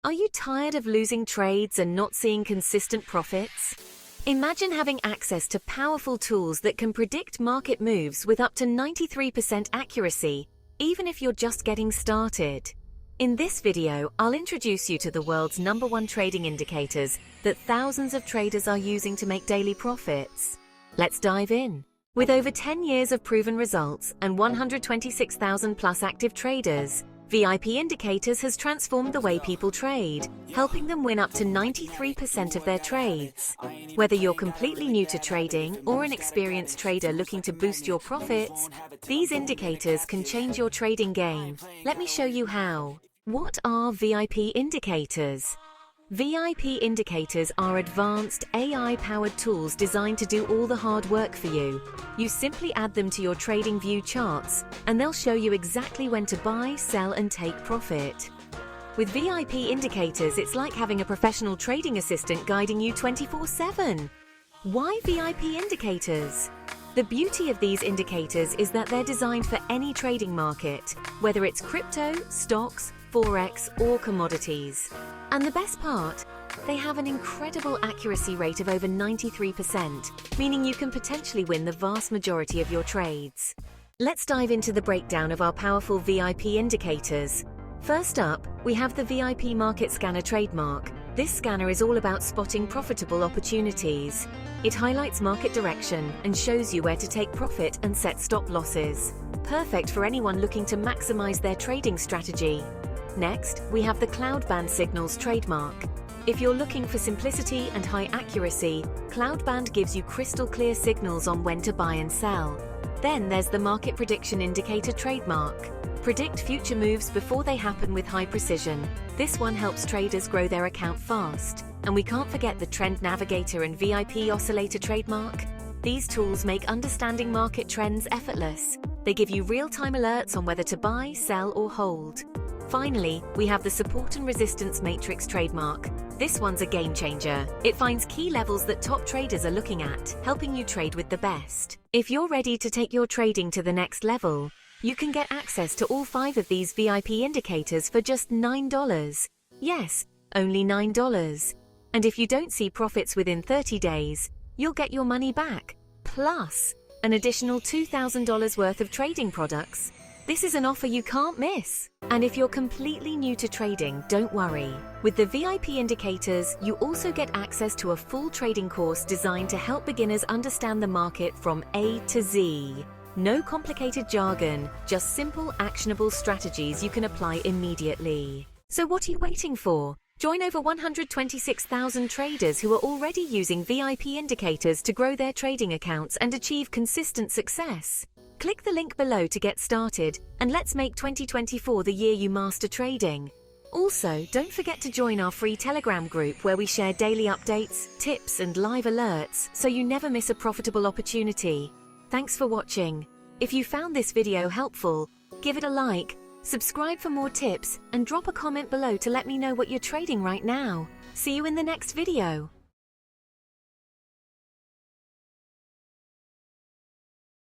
Are you tired of losing trades and not seeing consistent profits? Imagine having access to powerful tools that can predict market moves with up to 93% accuracy, even if you're just getting started. In this video, I'll introduce you to the world's #1 trading indicators that thousands of traders are using to make daily profits. Let's dive in. With over 10 years of proven results and 126,000 plus active traders, VIP Indicators has transformed the way people trade, helping them win up to 93% of their trades. Whether you're completely new to trading or an experienced trader looking to boost your profits, these indicators can change your trading game. Let me show you how. What are VIP indicators? VIP indicators are advanced AI-powered tools designed to do all the hard work for you. You simply add them to your TradingView charts, and they'll show you exactly when to buy, sell, and take profit. With VIP indicators, it's like having a professional trading assistant guiding you 24/7. Why VIP indicators? The beauty of these indicators is that they're designed for any trading market, whether it's crypto, stocks, Forex, or commodities. And the best part, they have an incredible accuracy rate of over 93%, meaning you can potentially win the vast majority of your trades. Let's dive into the breakdown of our powerful VIP indicators. First up, we have the VIP Market Scanner trademark. This scanner is all about spotting profitable opportunities. It highlights market direction and shows you where to take profit and set stop losses. Perfect for anyone looking to maximize their trading strategy. Next, we have the Cloud Band Signals trademark. If you're looking for simplicity and high accuracy, Cloud Band gives you crystal clear signals on when to buy and sell. Then there's the Market Prediction Indicator trademark. Predict future moves before they happen with high precision. This one helps traders grow their account fast. And we can't forget the Trend Navigator and VIP Oscillator trademark. These tools make understanding market trends effortless. They give you real-time alerts on whether to buy, sell, or hold. Finally, we have the Support and Resistance Matrix trademark. This one's a game changer. It finds key levels that top traders are looking at, helping you trade with the best. If you're ready to take your trading to the next level, you can get access to all 5 of these VIP indicators for just $9. Yes, only $9. And if you don't see profits within 30 days, you'll get your money back, plus an additional $2,000 worth of trading products. This is an offer you can't miss. And if you're completely new to trading, don't worry. With the VIP indicators, you also get access to a full trading course designed to help beginners understand the market from A to Z. No complicated jargon, just simple, actionable strategies you can apply immediately. So what are you waiting for? Join over 126,000 traders who are already using VIP indicators to grow their trading accounts and achieve consistent success. Click the link below to get started, and let's make 2024 the year you master trading. Also, don't forget to join our free Telegram group where we share daily updates, tips, and live alerts so you never miss a profitable opportunity. Thanks for watching. If you found this video helpful, give it a like, subscribe for more tips, and drop a comment below to let me know what you're trading right now. See you in the next video.